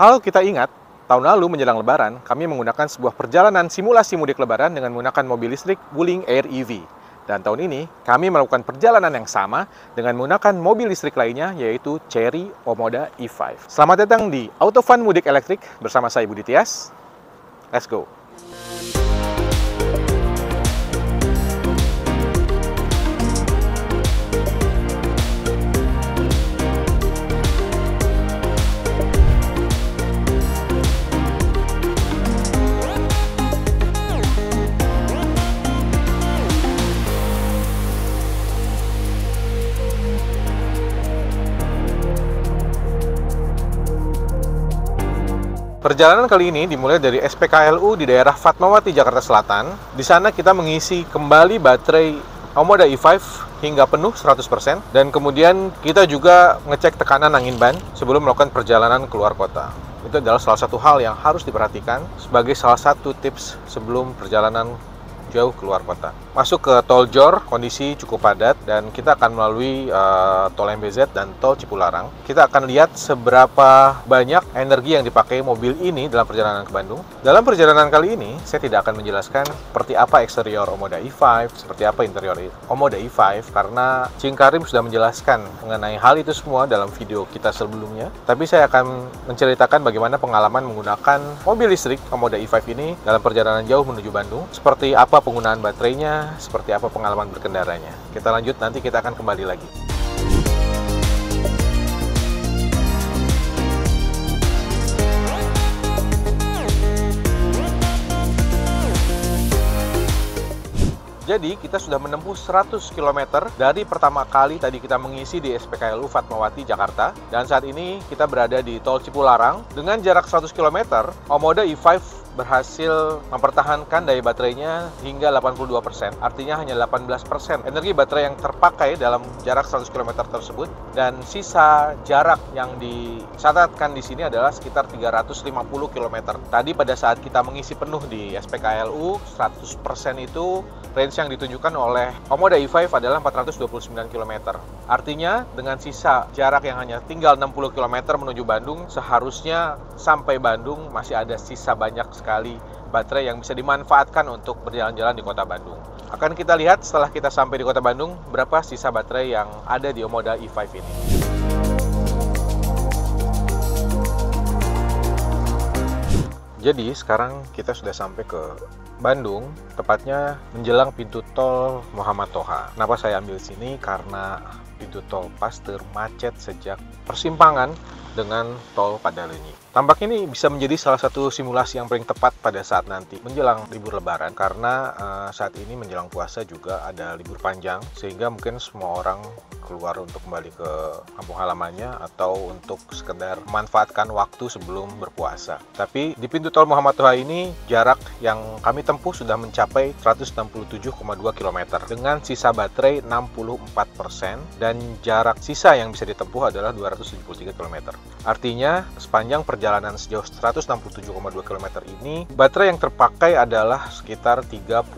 Kalau kita ingat, tahun lalu menjelang Lebaran, kami menggunakan sebuah perjalanan simulasi mudik Lebaran dengan menggunakan mobil listrik Wuling Air EV. Dan tahun ini, kami melakukan perjalanan yang sama dengan menggunakan mobil listrik lainnya, yaitu Chery Omoda E5. Selamat datang di Autofun Mudik Elektrik bersama saya Budi Tias. Let's go! Perjalanan kali ini dimulai dari SPKLU di daerah Fatmawati, Jakarta Selatan. Di sana kita mengisi kembali baterai Omoda E5 hingga penuh 100%. Dan kemudian kita juga ngecek tekanan angin ban sebelum melakukan perjalanan keluar kota. Itu adalah salah satu hal yang harus diperhatikan sebagai salah satu tips sebelum perjalanan jauh keluar kota. Masuk ke tol Jor, kondisi cukup padat dan kita akan melalui tol MBZ dan tol Cipularang. Kita akan lihat seberapa banyak energi yang dipakai mobil ini dalam perjalanan ke Bandung. Dalam perjalanan kali ini, saya tidak akan menjelaskan seperti apa eksterior Omoda E5, seperti apa interior Omoda E5, karena Cing Karim sudah menjelaskan mengenai hal itu semua dalam video kita sebelumnya. Tapi saya akan menceritakan bagaimana pengalaman menggunakan mobil listrik Omoda E5 ini dalam perjalanan jauh menuju Bandung, seperti apa penggunaan baterainya, seperti apa pengalaman berkendaranya. Kita lanjut, nanti kita akan kembali lagi. Jadi kita sudah menempuh 100 km dari pertama kali tadi kita mengisi di SPKLU Fatmawati, Jakarta. Dan saat ini kita berada di tol Cipularang. Dengan jarak 100 km, Omoda E5 berhasil mempertahankan daya baterainya hingga 82%. Artinya hanya 18% energi baterai yang terpakai dalam jarak 100 km tersebut. Dan sisa jarak yang dicatatkan di sini adalah sekitar 350 km. Tadi pada saat kita mengisi penuh di SPKLU, 100% itu range yang ditunjukkan oleh Omoda E5 adalah 429 km. Artinya dengan sisa jarak yang hanya tinggal 60 km menuju Bandung, seharusnya sampai Bandung masih ada sisa banyak sekali baterai yang bisa dimanfaatkan untuk berjalan-jalan di kota Bandung. Akan kita lihat setelah kita sampai di kota Bandung, berapa sisa baterai yang ada di Omoda E5 ini. Jadi sekarang kita sudah sampai ke Bandung, tepatnya menjelang pintu tol Muhammad Toha. Kenapa saya ambil sini? Karena pintu tol Paster macet sejak persimpangan dengan tol Padalenyi. Tampaknya ini bisa menjadi salah satu simulasi yang paling tepat pada saat nanti menjelang libur Lebaran, karena saat ini menjelang puasa juga ada libur panjang, sehingga mungkin semua orang keluar untuk kembali ke kampung halamannya atau untuk sekedar memanfaatkan waktu sebelum berpuasa. Tapi di pintu tol Muhammad Toha ini jarak yang kami tempuh sudah mencapai 167,2 km dengan sisa baterai 64% dan jarak sisa yang bisa ditempuh adalah 273 km. Artinya sepanjang perjalanan sejauh 167,2 km ini baterai yang terpakai adalah sekitar 36%,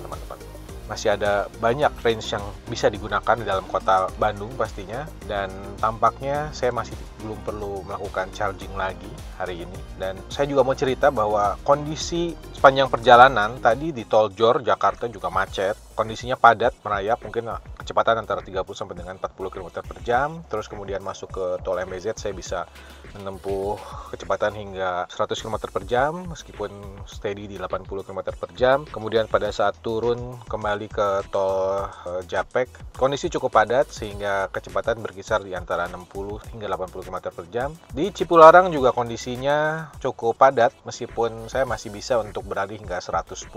teman-teman. Masih ada banyak range yang bisa digunakan di dalam kota Bandung pastinya, dan tampaknya saya masih belum perlu melakukan charging lagi hari ini. Dan saya juga mau cerita bahwa kondisi sepanjang perjalanan tadi di tol Jor Jakarta juga macet, kondisinya padat merayap, mungkin kecepatan antara 30 sampai dengan 40 km per jam. Terus kemudian masuk ke tol MBZ saya bisa menempuh kecepatan hingga 100 km per jam meskipun steady di 80 km per jam. Kemudian pada saat turun kembali ke tol Japek, kondisi cukup padat sehingga kecepatan berkisar di antara 60 hingga 80 km per jam. Di Cipularang juga kondisinya cukup padat meskipun saya masih bisa untuk beralih hingga 110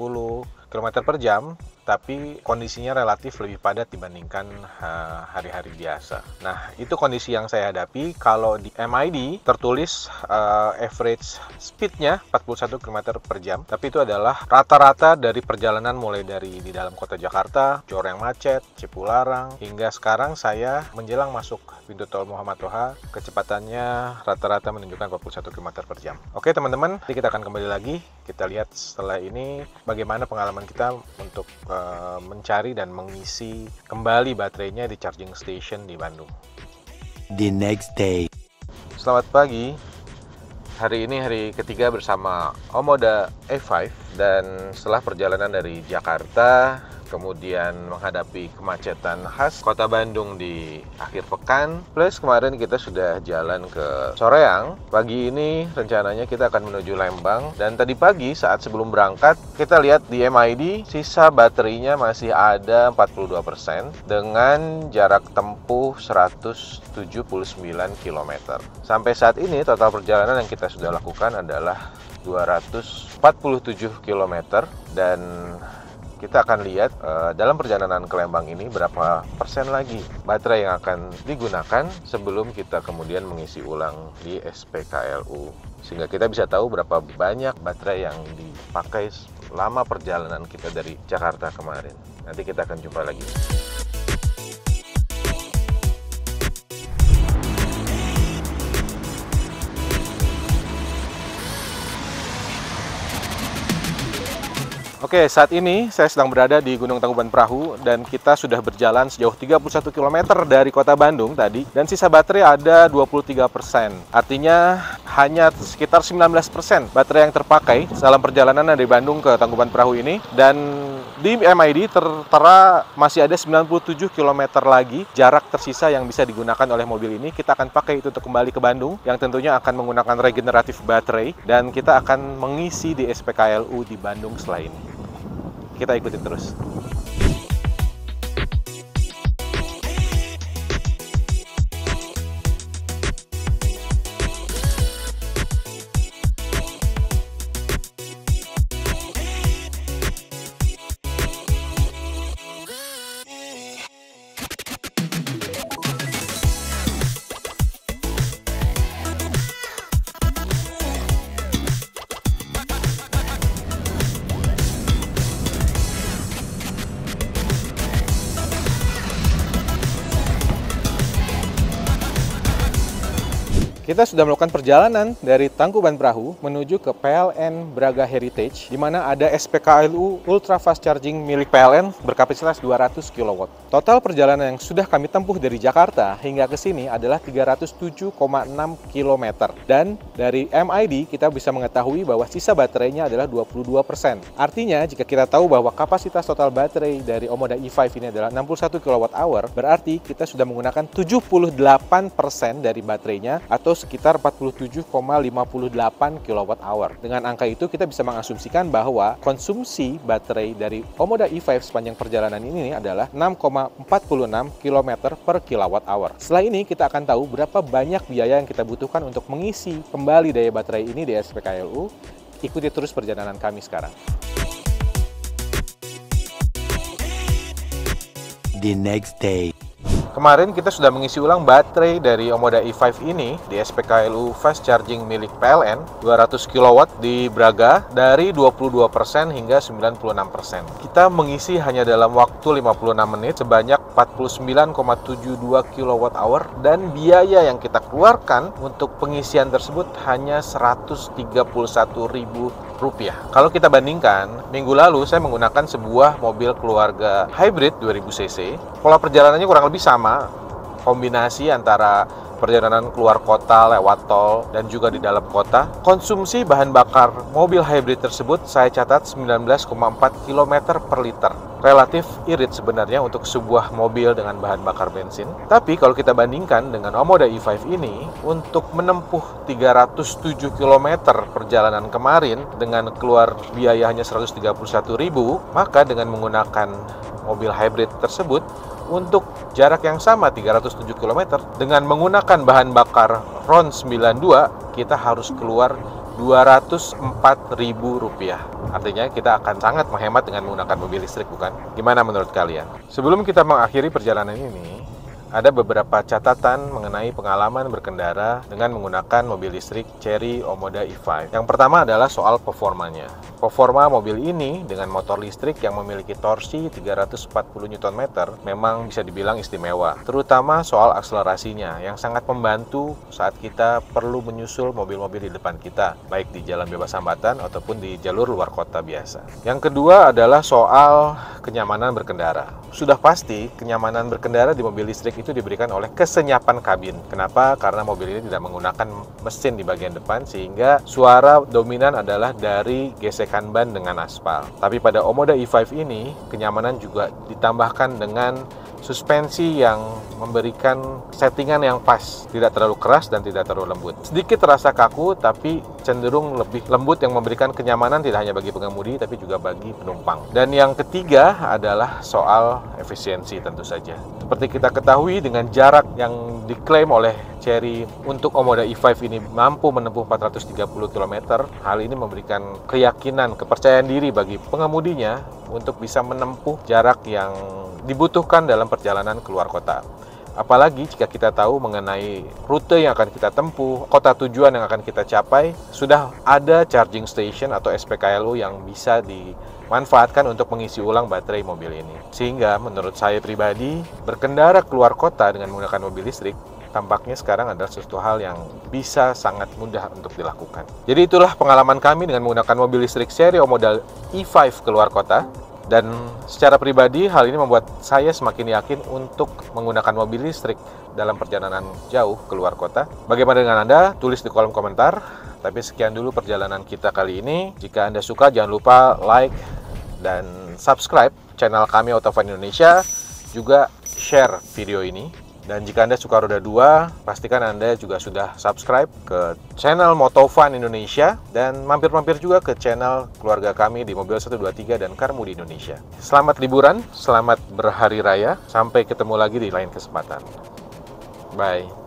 km per jam, tapi kondisinya relatif lebih padat dibandingkan hari-hari biasa. Nah, itu kondisi yang saya hadapi. Kalau di MID tertulis average speednya 41 km per jam, tapi itu adalah rata-rata dari perjalanan mulai dari di dalam kota Jakarta, Jor yang macet, Cipularang, hingga sekarang saya menjelang masuk pintu tol Muhammad Toha, kecepatannya rata-rata menunjukkan 41 km per jam. Oke teman-teman, nanti kita akan kembali lagi. Kita lihat setelah ini bagaimana pengalaman kita untuk mencari dan mengisi kembali baterainya di charging station di Bandung. The next day. Selamat pagi. Hari ini hari ketiga bersama Omoda E5, dan setelah perjalanan dari Jakarta kemudian menghadapi kemacetan khas kota Bandung di akhir pekan, plus kemarin kita sudah jalan ke Soreang. Pagi ini rencananya kita akan menuju Lembang, dan tadi pagi saat sebelum berangkat kita lihat di MID sisa baterainya masih ada 42% dengan jarak tempuh 179 km. Sampai saat ini total perjalanan yang kita sudah lakukan adalah 247 km, dan kita akan lihat dalam perjalanan ke Lembang ini berapa persen lagi baterai yang akan digunakan sebelum kita kemudian mengisi ulang di SPKLU, sehingga kita bisa tahu berapa banyak baterai yang dipakai selama perjalanan kita dari Jakarta kemarin. Nanti kita akan jumpa lagi. Oke, saat ini saya sedang berada di Gunung Tangkuban Perahu, dan kita sudah berjalan sejauh 31 km dari kota Bandung tadi, dan sisa baterai ada 23%. Artinya hanya sekitar 19% baterai yang terpakai dalam perjalanan dari Bandung ke Tangkuban Perahu ini, dan di MID tertera masih ada 97 km lagi jarak tersisa yang bisa digunakan oleh mobil ini. Kita akan pakai itu untuk kembali ke Bandung, yang tentunya akan menggunakan regeneratif baterai, dan kita akan mengisi di SPKLU di Bandung setelah ini. Kita ikuti terus. Kita sudah melakukan perjalanan dari Tangkuban Perahu menuju ke PLN Braga Heritage, di mana ada SPKLU Ultra Fast Charging milik PLN berkapasitas 200 kW. Total perjalanan yang sudah kami tempuh dari Jakarta hingga ke sini adalah 307,6 km. Dan dari MID kita bisa mengetahui bahwa sisa baterainya adalah 22%. Artinya jika kita tahu bahwa kapasitas total baterai dari Omoda E5 ini adalah 61 kWh, berarti kita sudah menggunakan 78% dari baterainya, atau sekitar 47,58 kWh. Dengan angka itu kita bisa mengasumsikan bahwa konsumsi baterai dari Omoda E5 sepanjang perjalanan ini adalah 6,46 km per kWh. Setelah ini kita akan tahu berapa banyak biaya yang kita butuhkan untuk mengisi kembali daya baterai ini di SPKLU. Ikuti terus perjalanan kami sekarang. The next day. Kemarin kita sudah mengisi ulang baterai dari Omoda E5 ini di SPKLU Fast Charging milik PLN 200 kW di Braga dari 22% hingga 96%. Kita mengisi hanya dalam waktu 56 menit sebanyak 49,72 kWh, dan biaya yang kita keluarkan untuk pengisian tersebut hanya Rp131.000. Kalau kita bandingkan, minggu lalu saya menggunakan sebuah mobil keluarga hybrid 2000 cc. Pola perjalanannya kurang lebih sama, kombinasi antara perjalanan keluar kota lewat tol dan juga di dalam kota. Konsumsi bahan bakar mobil hybrid tersebut saya catat 19,4 km per liter. Relatif irit sebenarnya untuk sebuah mobil dengan bahan bakar bensin. Tapi kalau kita bandingkan dengan Omoda E5 ini, untuk menempuh 307 km perjalanan kemarin dengan keluar biaya hanya 131.000, maka dengan menggunakan mobil hybrid tersebut untuk jarak yang sama 307 km dengan menggunakan bahan bakar RON 92, kita harus keluar Rp204.000. Artinya kita akan sangat menghemat dengan menggunakan mobil listrik, bukan? Gimana menurut kalian? Sebelum kita mengakhiri perjalanan ini, ada beberapa catatan mengenai pengalaman berkendara dengan menggunakan mobil listrik Chery Omoda E5. Yang pertama adalah soal performanya. performa mobil ini dengan motor listrik yang memiliki torsi 340 Nm memang bisa dibilang istimewa, terutama soal akselerasinya yang sangat membantu saat kita perlu menyusul mobil-mobil di depan kita, baik di jalan bebas hambatan ataupun di jalur luar kota biasa. Yang kedua adalah soal kenyamanan berkendara. Sudah pasti kenyamanan berkendara di mobil listrik itu diberikan oleh kesenyapan kabin. Kenapa? Karena mobil ini tidak menggunakan mesin di bagian depan, sehingga suara dominan adalah dari gesekan ban dengan aspal. Tapi pada Omoda E5 ini, kenyamanan juga ditambahkan dengan suspensi yang memberikan settingan yang pas, tidak terlalu keras dan tidak terlalu lembut. Sedikit terasa kaku, tapi cenderung lebih lembut yang memberikan kenyamanan tidak hanya bagi pengemudi, tapi juga bagi penumpang. Dan yang ketiga adalah soal efisiensi tentu saja. Seperti kita ketahui, dengan jarak yang diklaim oleh Chery untuk Omoda E5 ini mampu menempuh 430 km, hal ini memberikan keyakinan, kepercayaan diri bagi pengemudinya untuk bisa menempuh jarak yang dibutuhkan dalam perjalanan keluar kota. Apalagi jika kita tahu mengenai rute yang akan kita tempuh, kota tujuan yang akan kita capai, sudah ada charging station atau SPKLU yang bisa dimanfaatkan untuk mengisi ulang baterai mobil ini. Sehingga menurut saya pribadi, berkendara keluar kota dengan menggunakan mobil listrik tampaknya sekarang adalah sesuatu hal yang bisa sangat mudah untuk dilakukan. Jadi itulah pengalaman kami dengan menggunakan mobil listrik seri Omoda E5 keluar kota. Dan secara pribadi, hal ini membuat saya semakin yakin untuk menggunakan mobil listrik dalam perjalanan jauh keluar kota. Bagaimana dengan Anda? Tulis di kolom komentar. Tapi sekian dulu perjalanan kita kali ini. Jika Anda suka, jangan lupa like dan subscribe channel kami Autofun Indonesia. Juga share video ini. Dan jika Anda suka roda 2, pastikan Anda juga sudah subscribe ke channel Motofun Indonesia dan mampir-mampir juga ke channel keluarga kami di Mobil 123 dan Karmudi Indonesia. Selamat liburan, selamat berhari raya, sampai ketemu lagi di lain kesempatan. Bye.